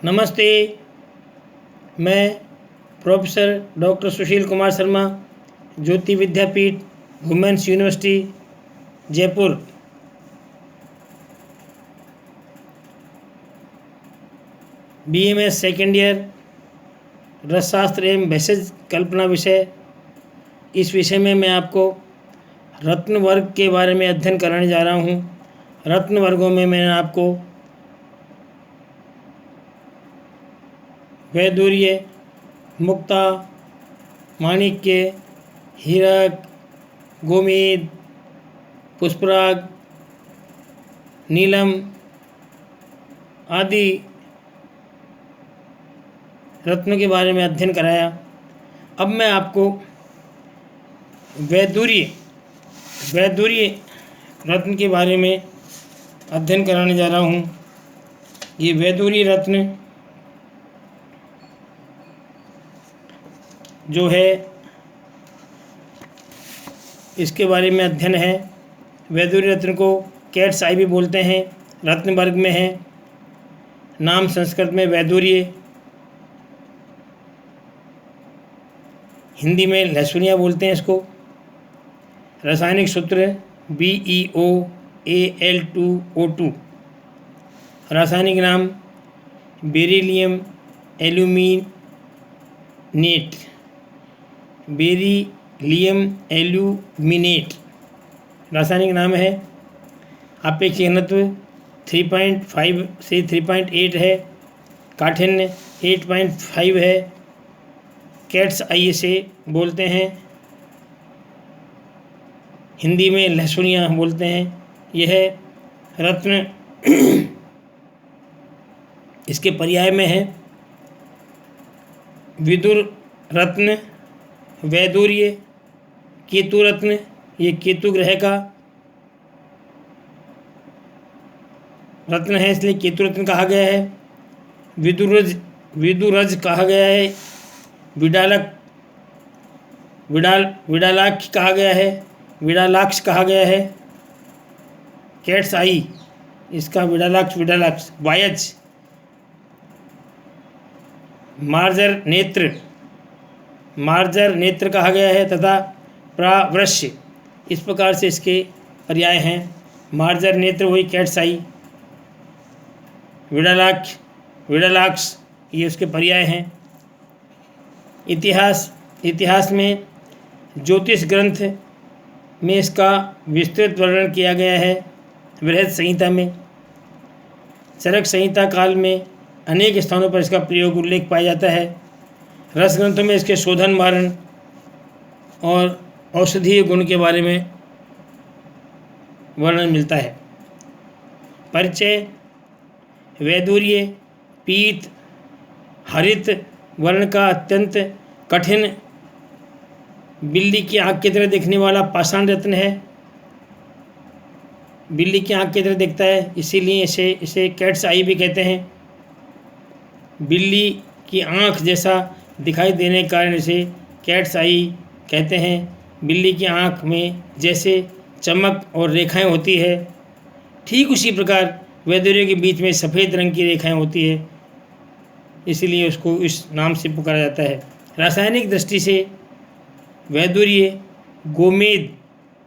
नमस्ते। मैं professor doctor Sushil Kumar Sharma, Jyoti Vidyapeeth, women's university, Jaipur, BMS second year, रसशास्त्र एवं भेषज कल्पना विषय। इस विषय में मैं आपको रत्न वर्ग के बारे में अध्ययन कराने जा रहा हूँ। रत्न वर्गों में मैंने आपको वैदूर्य, मुक्ता, माणिक्य, हीरक, गोमेद, पुष्पराग, नीलम आदि रत्नों के बारे में अध्ययन कराया। अब मैं आपको वैदूर्य रत्न के बारे में अध्ययन कराने जा रहा हूँ। ये वैदूर्य रत्न जो है, इसके बारे में अध्ययन है। वैदूर्य रत्न को कैट्स आई भी बोलते हैं, रत्न वर्ग में है। नाम संस्कृत में वैदूर्य, हिंदी में लहसुनिया बोलते हैं इसको। रासायनिक सूत्र BeOAl2O2। रासायनिक नाम बेरिलियम एल्यूमिनेट रासायनिक नाम है। आपेक्षिक घनत्व 3.5 से 3.8 है। काठिन्य 8.5 है। कैट्स आई से बोलते हैं, हिंदी में लहसुनिया बोलते हैं। यह रत्न इसके पर्याय में है विदुर रत्न, वैदूर्य, केतु रत्न। ये केतु ग्रह का रत्न है, इसलिए केतु रत्न कहा गया है। विदुरज कहा गया है। विडालाक्ष कहा गया है। विडालाक्ष कहा गया है। कैट्स आई, इसका विडालाक्ष। वायज, मार्जर नेत्र कहा गया है तथा प्रावृश्य, इस प्रकार से इसके पर्याय हैं। मार्जर नेत्र वही कैट्स आई। विडालाक्ष ये उसके पर्याय हैं। इतिहास में ज्योतिष ग्रंथ में इसका विस्तृत वर्णन किया गया है। बृहद संहिता में, चरक संहिता काल में अनेक स्थानों पर इसका प्रयोग उल्लेख पाया जाता है। रस ग्रंथों में इसके शोधन, मारण और औषधीय गुण के बारे में वर्णन मिलता है। परिचय: वैदूर्य पीत हरित वर्ण का अत्यंत कठिन, बिल्ली की आँख की तरह दिखने वाला पाषाण रत्न है। बिल्ली की आँख की तरह दिखता है, इसीलिए इसे कैट्स आई भी कहते हैं। बिल्ली की आँख जैसा दिखाई देने के कारण इसे कैट्स आई कहते हैं। बिल्ली की आँख में जैसे चमक और रेखाएं होती है, ठीक उसी प्रकार वैदूर्य के बीच में सफ़ेद रंग की रेखाएं होती है, इसीलिए उसको इस नाम से पुकारा जाता है। रासायनिक दृष्टि से वैदूर्य गोमेद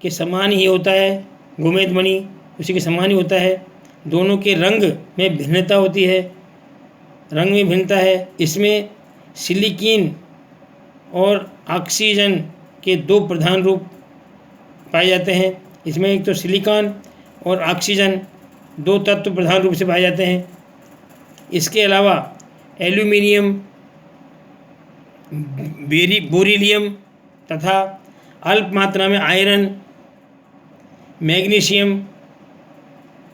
के समान ही होता है। गोमेद मणि उसी के समान ही होता है। दोनों के रंग में भिन्नता होती है। इसमें सिलिकीन और ऑक्सीजन के दो प्रधान रूप पाए जाते हैं। इसमें एक तो सिलिकॉन और ऑक्सीजन दो तत्व प्रधान रूप से पाए जाते हैं। इसके अलावा एल्यूमिनियम, बोरिलियम तथा अल्प मात्रा में आयरन, मैग्नीशियम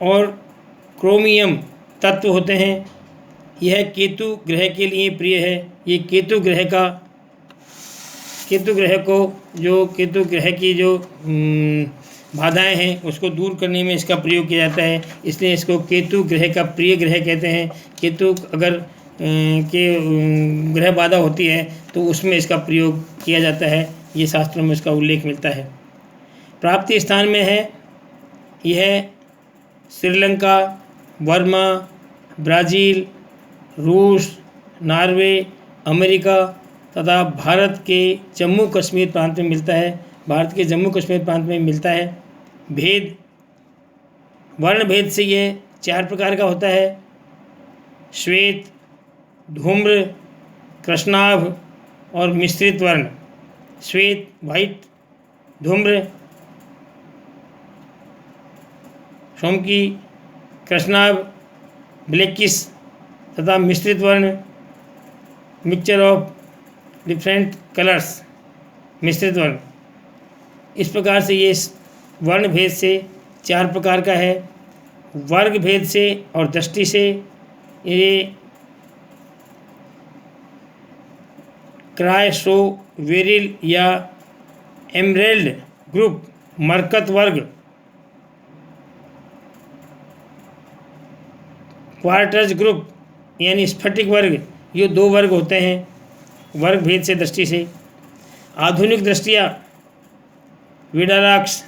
और क्रोमियम तत्व होते हैं। यह केतु ग्रह के लिए प्रिय है। ये केतु ग्रह की जो बाधाएं हैं उसको दूर करने में इसका प्रयोग किया जाता है, इसलिए इसको केतु ग्रह का प्रिय ग्रह कहते हैं। केतु अगर के ग्रह बाधा होती है तो उसमें इसका प्रयोग किया जाता है। ये शास्त्रों में इसका उल्लेख मिलता है। प्राप्ति स्थान में है यह श्रीलंका, बर्मा, ब्राज़ील, रूस, नॉर्वे, अमेरिका तथा भारत के जम्मू कश्मीर प्रांत में मिलता है। भारत के जम्मू कश्मीर प्रांत में मिलता है। भेद, वर्ण भेद से ये 4 प्रकार का होता है: श्वेत, धूम्र, कृष्णाभ और मिश्रित वर्ण। श्वेत वाइट, धूम्र सोमकी, कृष्णाभ ब्लैकिश तथा मिश्रित वर्ण मिक्सचर ऑफ डिफरेंट कलर्स, मिश्रित वर्ण। इस प्रकार से ये वर्ण भेद से 4 प्रकार का है। वर्ग भेद से और दृष्टि से ये क्राइसोवेरिल या एमरेल्ड ग्रुप, मरकत वर्ग, क्वार्टज ग्रुप यानी स्फटिक वर्ग, ये 2 वर्ग होते हैं वर्ग भेद से दृष्टि से। आधुनिक दृष्टिया विडालाक्स,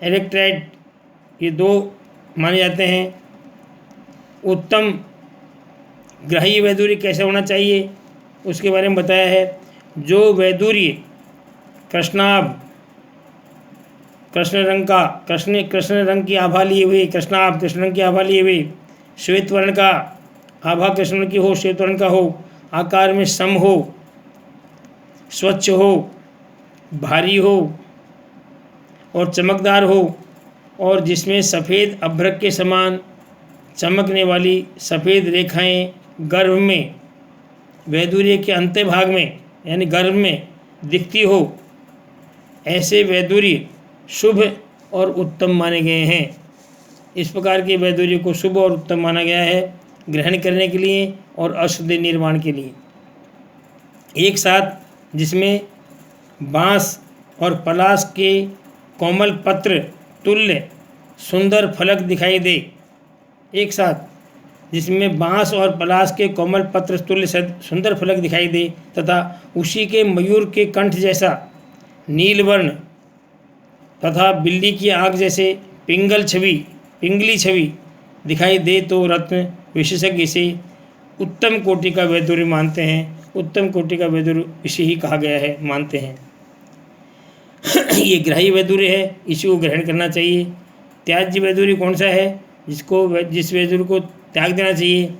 इलेक्ट्राइड ये 2 माने जाते हैं। उत्तम ग्राह्य वैदुर्य कैसे होना चाहिए उसके बारे में बताया है। जो वैदुर्य कृष्णाभ, कृष्ण रंग की आभा लिए हुए, कृष्णाभ कृष्ण रंग की आभा लिए हुए, श्वेत वर्ण का आभा कृष्ण रंग की हो, श्वेत वर्ण का हो, आकार में सम हो, स्वच्छ हो, भारी हो और चमकदार हो, और जिसमें सफ़ेद अभ्रक के समान चमकने वाली सफ़ेद रेखाएं गर्भ में, वैदुर्य के अंत्य भाग में यानी गर्भ में दिखती हो, ऐसे वैदुर्य शुभ और उत्तम माने गए हैं। इस प्रकार के वैदुर्य को शुभ और उत्तम माना गया है ग्रहण करने के लिए और अशुद्ध निर्माण के लिए। एक साथ जिसमें बाँस और पलाश के कोमल पत्र तुल्य सुंदर फलक दिखाई दे, एक साथ जिसमें बाँस और पलाश के कोमल पत्र तुल्य सुंदर फलक दिखाई दे तथा उसी के मयूर के कंठ जैसा नीलवर्ण तथा बिल्ली की आँख जैसे पिंगली छवि दिखाई दे तो रत्न विशेषज्ञ इसे उत्तम कोटि का वैदुर्य मानते हैं। उत्तम कोटि का वैदुर्य इसे ही कहा गया है, मानते हैं। ये ग्राह्य वैदुर्य है, इसी को ग्रहण करना चाहिए। त्याज्य वैदुर्य कौन सा है? जिस वैदुर्य को त्याग देना चाहिए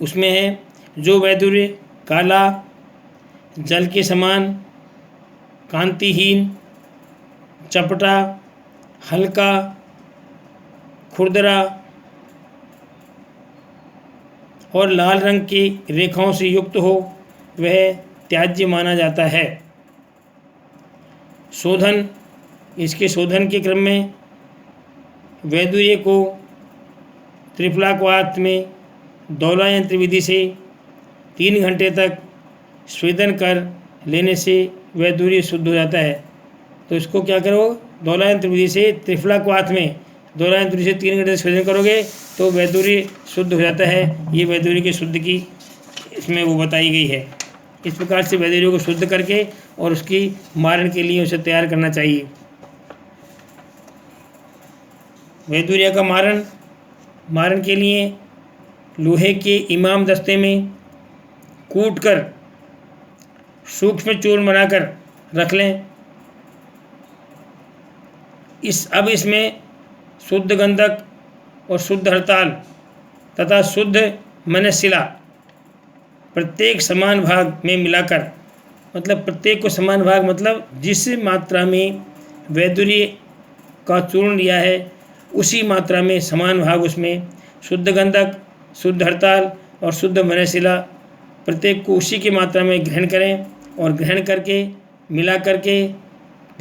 उसमें है जो वैदुर्य काला, जल के समान, कांतिहीन, चपटा, हल्का, खुरदरा और लाल रंग की रेखाओं से युक्त हो, वह त्याज्य माना जाता है। शोधन, इसके शोधन के क्रम में वैदुर्य को त्रिफलाक्वाथ में दौला यंत्र विधि से 3 घंटे तक स्वेदन कर लेने से वैदुर्य शुद्ध हो जाता है। तो इसको क्या करो, दौला यंत्र विधि से त्रिफलाक्वाथ में दौला यंत्र विधि से 3 घंटे तक स्वेदन करोगे तो वैदुर्य शुद्ध हो जाता है। ये वैदुर्य के शुद्ध की इसमें वो बताई गई है। इस प्रकार से वैदुर्य को शुद्ध करके और उसकी मारण के लिए उसे तैयार करना चाहिए। वैदुर्य का मारण के लिए लोहे के इमाम दस्ते में कूट कर सूक्ष्म चूर्ण बनाकर रख लें। अब इसमें शुद्ध गंधक और शुद्ध हड़ताल तथा शुद्ध मनशिला प्रत्येक समान भाग में मिलाकर, मतलब प्रत्येक को समान भाग मतलब जिस मात्रा में वैदुर्य का चूर्ण लिया है उसी मात्रा में समान भाग उसमें शुद्ध गंधक, शुद्ध हड़ताल और शुद्ध मनशिला प्रत्येक को उसी की मात्रा में ग्रहण करें और ग्रहण करके मिला करके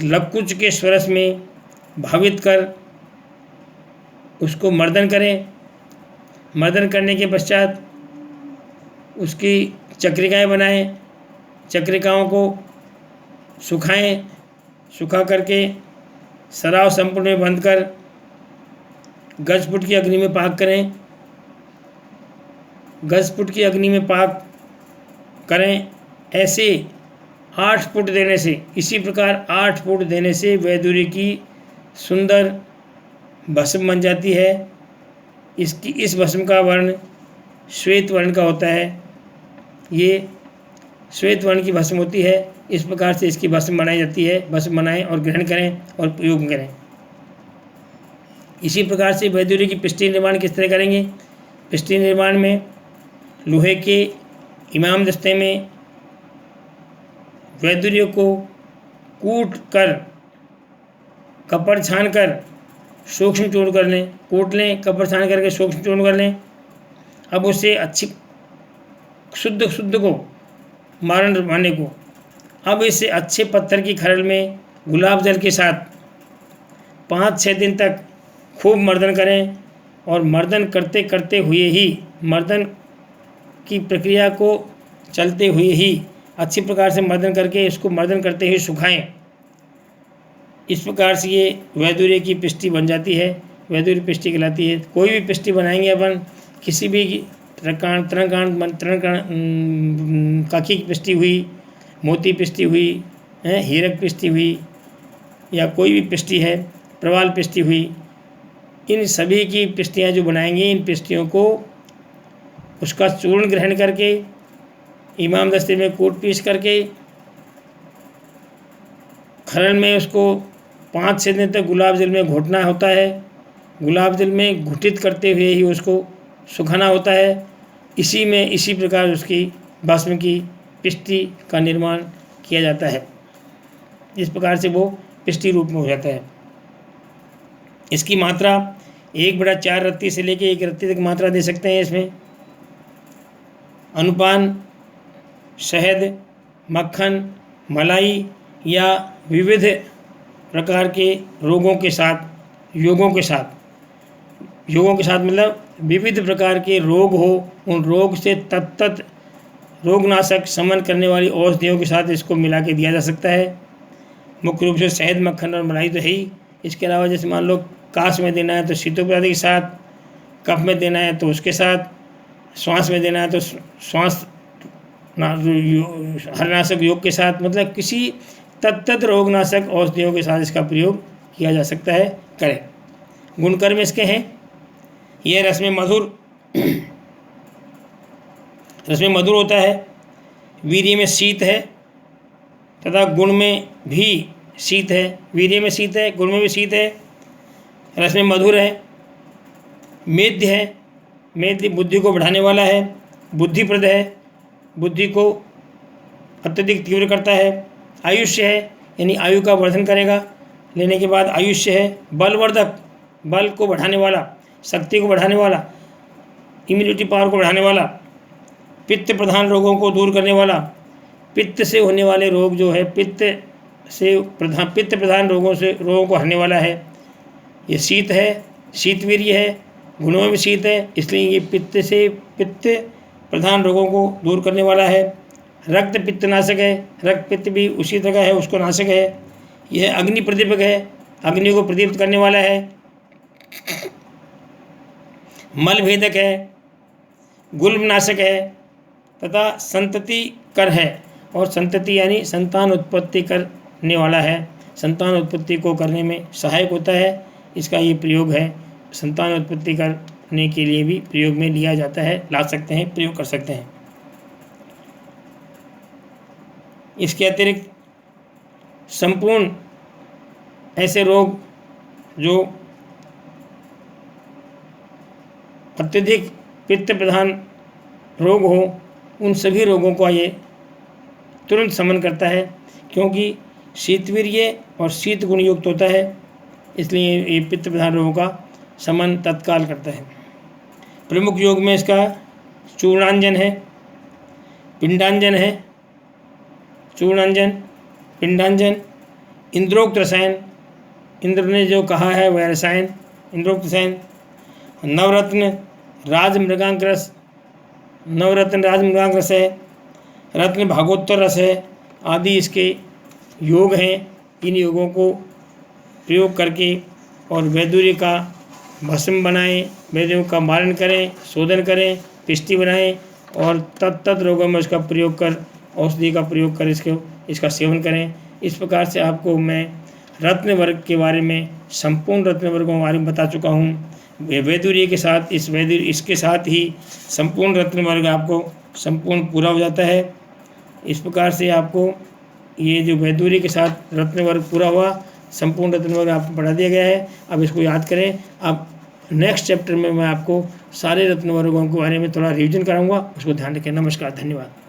लकुच के स्वरस में भावित कर उसको मर्दन करें। मर्दन करने के पश्चात उसकी चक्रिकाएँ बनाएं। चक्रिकाओं को सुखाएं। सुखा करके सराव संपूर्ण में बंद कर गजपुट की अग्नि में पाक करें। गजपुट की अग्नि में पाक करें। ऐसे 8 फुट देने से, इसी प्रकार 8 फुट देने से वैदुर्य की सुंदर भस्म बन जाती है। इस भस्म का वर्ण श्वेत वर्ण का होता है। ये श्वेत वर्ण की भस्म होती है। इस प्रकार से इसकी भस्म बनाई जाती है। भस्म बनाएं और ग्रहण करें और प्रयोग करें। इसी प्रकार से वैदुर्य की पिष्टी निर्माण किस तरह करेंगे? पिष्टी निर्माण में लोहे के इमाम दस्ते में वैदुर्य को कूट कर, कपड़ छान कर सूक्ष्म चूर्ण कर लें। कूट लें, कपड़ छान करके सूक्ष्म चूर्ण कर लें। अब उसे अच्छी शुद्ध को मारण मारने को, अब इसे अच्छे पत्थर की खरल में गुलाब जल के साथ 5-6 दिन तक खूब मर्दन करें। और मर्दन करते करते हुए ही, मर्दन की प्रक्रिया को चलते हुए ही अच्छी प्रकार से मर्दन करके इसको मर्दन करते हुए सुखाएं। इस प्रकार से ये वैदुर्य की पिष्टी बन जाती है। वैदुर्य पिष्टी कहलाती है। कोई भी पिष्टी बनाएंगे अपन, किसी भी काकी की पिष्टी हुई, मोती पिष्टी हुई, हीरक पिष्टी हुई, या कोई भी पिष्टी है, प्रवाल पिष्टी हुई, इन सभी की पिष्टियाँ जो बनाएंगे, इन पिष्टियों को उसका चूर्ण ग्रहण करके इमाम दस्ते में कूट पीस करके खरल में उसको 5-6 दिन तक गुलाब जल में घोटना होता है। गुलाब जल में घुटित करते हुए ही उसको सुखाना होता है। इसी प्रकार उसकी भस्म की पिष्टी का निर्माण किया जाता है। इस प्रकार से वो पिष्टी रूप में हो जाता है। इसकी मात्रा 1/4 रत्ती से लेके 1 रत्ती तक मात्रा दे सकते हैं। इसमें अनुपान शहद, मक्खन, मलाई या विविध प्रकार के रोगों के साथ, योगों के साथ मतलब विविध प्रकार के रोग हो, उन रोग से तत्त रोगनाशक समन करने वाली औषधियों के साथ इसको मिला के दिया जा सकता है। मुख्य रूप से शहद, मक्खन और मलाई तो है ही। इसके अलावा जैसे मान लो काश में देना है तो शीतोपचार के साथ, कफ में देना है तो उसके साथ, श्वास में देना है तो श्वास हरनाशक योग के साथ, मतलब किसी तत्त रोगनाशक औषधियों के साथ इसका प्रयोग किया जा सकता है। करें। गुणकर्म इसके हैं, यह रस में मधुर होता है, वीर्य में शीत है तथा गुण में भी शीत है। वीर्य में शीत है, गुण में भी शीत है, रस में मधुर है, मेद्य है, मेद्य बुद्धि को बढ़ाने वाला है, बुद्धिप्रद है, बुद्धि को अत्यधिक तीव्र करता है, आयुष्य है यानी आयु का वर्धन करेगा, लेने के बाद आयुष्य है, बलवर्धक, बल को बढ़ाने वाला, शक्ति को बढ़ाने वाला, इम्यूनिटी पावर को बढ़ाने वाला, पित्त प्रधान रोगों को दूर करने वाला, पित्त से होने वाले रोग जो है, पित्त प्रधान रोगों को हरने वाला है। ये शीत है, शीतवीर्य है, गुणों में भी शीत है, इसलिए ये पित्त प्रधान रोगों को दूर करने वाला है। रक्त पित्त नाशक है, रक्त पित्त भी उसी तरह है, उसको नाशक है। यह अग्नि प्रदीपक है, अग्नि को प्रदीप्त करने वाला है। मल भेदक है, गुल्मनाशक है तथा संतति कर है, और संतति यानी संतान उत्पत्ति करने वाला है, संतान उत्पत्ति को करने में सहायक होता है। इसका ये प्रयोग है, संतान उत्पत्ति करने के लिए भी प्रयोग में लिया जाता है, ला सकते हैं, प्रयोग कर सकते हैं। इसके अतिरिक्त संपूर्ण ऐसे रोग जो अत्यधिक पित्त प्रधान रोग हो, उन सभी रोगों का ये तुरंत शमन करता है, क्योंकि शीतवीर्य और शीत गुण युक्त होता है, इसलिए ये पित्त प्रधान रोगों का शमन तत्काल करता है। प्रमुख योग में इसका चूर्णांजन है, पिंडांजन है, चूर्णांजन, पिंडांजन, इंद्रोक्त रसायन, इंद्र ने जो कहा है वह रसायन, इंद्रोक्त रसायन, नवरत्न राजमृगांक रस, नवरत्न राजमृगांक रस है, रत्न भागोत्तर रस है, आदि इसके योग हैं। इन योगों को प्रयोग करके और वैदुर्य का भस्म बनाएं, वैदुर्य का मारण करें, शोधन करें, पिष्टी बनाएं और तत्त रोगों में उसका प्रयोग कर, औषधि का प्रयोग कर इसको इसका सेवन करें। इस प्रकार से आपको मैं रत्न वर्ग के बारे में, संपूर्ण रत्न वर्गों के बारे में बता चुका हूँ। वैदुर्य के साथ इसके साथ ही संपूर्ण रत्न वर्ग आपको संपूर्ण पूरा हो जाता है। इस प्रकार से आपको ये जो वैदुर्य के साथ रत्न वर्ग पूरा हुआ, संपूर्ण रत्न वर्ग आपको पढ़ा दिया गया है। अब इसको याद करें। अब नेक्स्ट चैप्टर में मैं आपको सारे रत्न वर्गों के बारे में थोड़ा रिवीजन कराऊंगा, उसको ध्यान रखें। नमस्कार, धन्यवाद।